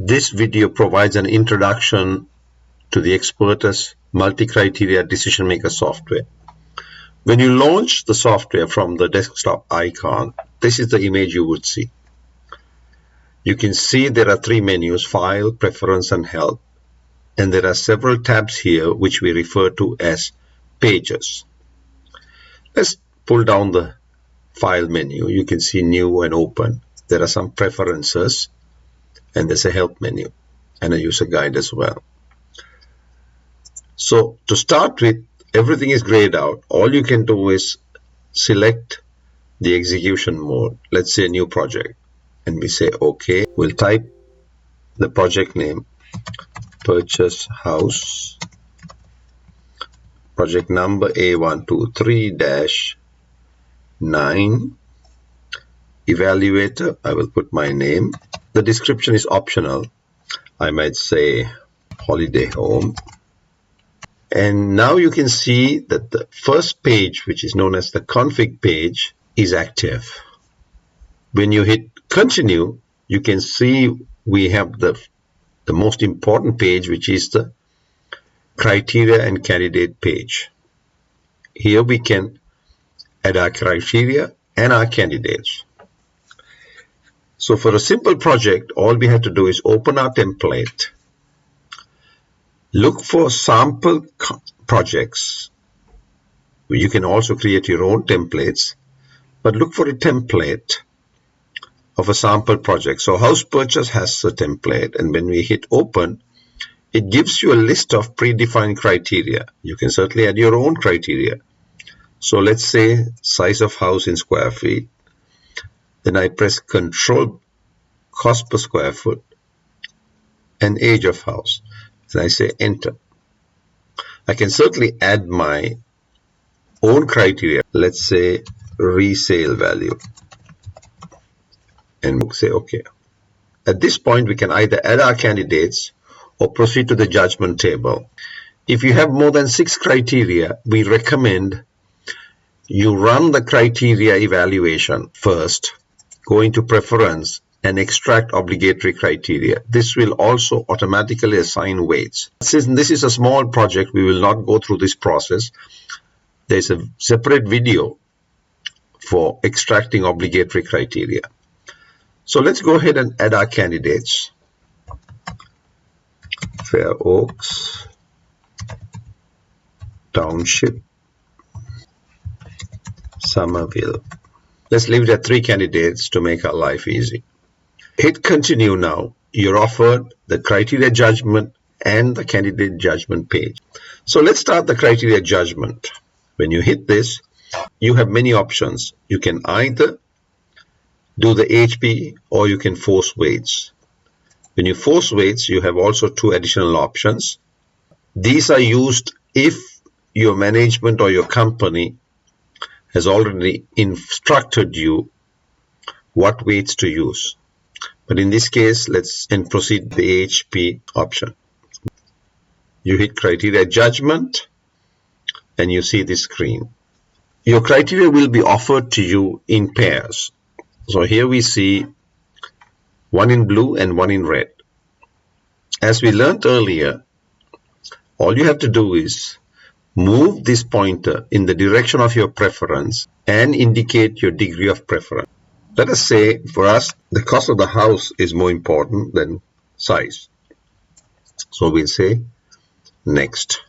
This video provides an introduction to the XpertUS multi-criteria decision maker software. When you launch the software from the desktop icon, this is the image you would see. You can see there are three menus: File, Preference, and Help. And there are several tabs here which we refer to as pages. Let's pull down the File menu. You can see New and Open. There are some preferences, and there's a Help menu and a user guide as well. So to start with, everything is grayed out. All you can do is select the execution mode. Let's say New Project, and we say OK. We'll type the project name, Purchase House, project number A123-9, evaluator, I will put my name. The description is optional. I might say holiday home. And now you can see that the first page, which is known as the config page, is active. When you hit continue, you can see we have the most important page, which is the criteria and candidate page. Here we can add our criteria and our candidates. So for a simple project, all we have to do is open our template, look for sample projects. You can also create your own templates, but look for a template of a sample project. So House Purchase has a template, and when we hit open, it gives you a list of predefined criteria. You can certainly add your own criteria. So let's say size of house in square feet. Then I press Control, cost per square foot, and age of house. Then I say enter. I can certainly add my own criteria. Let's say resale value, and say OK. At this point, we can either add our candidates or proceed to the judgment table. If you have more than 6 criteria, we recommend you run the criteria evaluation first, go into preference, and extract obligatory criteria. This will also automatically assign weights. Since this is a small project, we will not go through this process. There's a separate video for extracting obligatory criteria. So let's go ahead and add our candidates. Fair Oaks, Township, Somerville. Let's leave it at 3 candidates to make our life easy. Hit continue now. You're offered the criteria judgment and the candidate judgment page. So let's start the criteria judgment. When you hit this, you have many options. You can either do the HP or you can force weights. When you force weights, you have also 2 additional options. These are used if your management or your company has already instructed you what weights to use. But in this case, let's proceed the HP option. You hit criteria judgment and you see this screen. Your criteria will be offered to you in pairs. So here we see one in blue and one in red. As we learned earlier, all you have to do is move this pointer in the direction of your preference and indicate your degree of preference. Let us say for us, the cost of the house is more important than size. So we'll say next.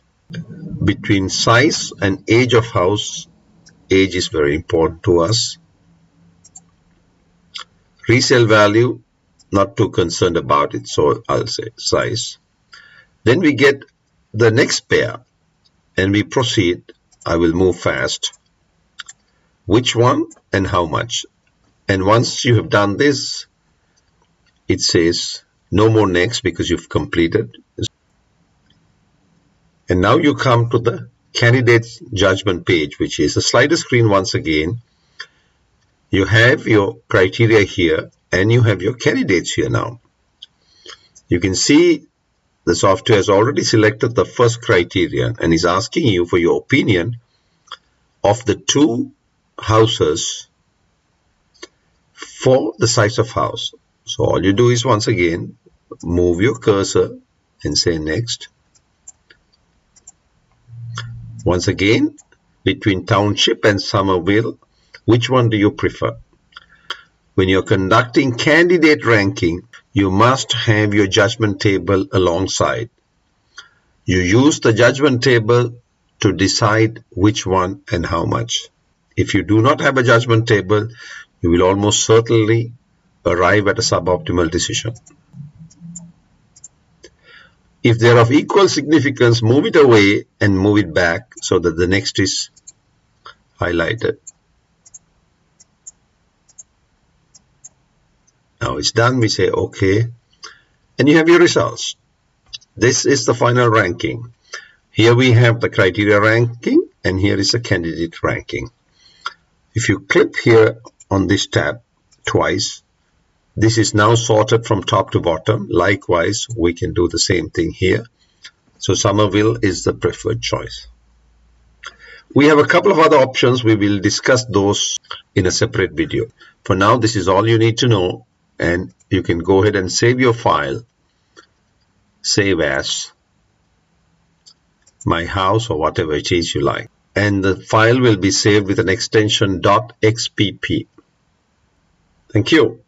Between size and age of house, age is very important to us. Resale value, not too concerned about it, so I'll say size. Then we get the next pair and we proceed. I will move fast. Which one and how much? And once you have done this, it says no more next because you've completed. And now you come to the candidate's judgment page, which is a slider screen once again. You have your criteria here and you have your candidates here now. You can see the software has already selected the first criterion and is asking you for your opinion of the 2 houses for the size of house. So all you do is once again Move your cursor and say next. Once again, between Township and Somerville, which one do you prefer? When you're conducting candidate ranking, you must have your judgment table alongside. You use the judgment table to decide which one and how much. If you do not have a judgment table, you will almost certainly arrive at a suboptimal decision. If they are of equal significance, move it away and move it back so that the next is highlighted. Now it's done, we say OK, and you have your results. This is the final ranking. Here we have the criteria ranking, and here is the candidate ranking. If you click here on this tab twice, this is now sorted from top to bottom. Likewise, we can do the same thing here. So Somerville is the preferred choice. We have a couple of other options. We will discuss those in a separate video. For now, this is all you need to know, and you can go ahead and save your file. Save as my house or whatever it is you like. And the file will be saved with an extension .xpp. Thank you.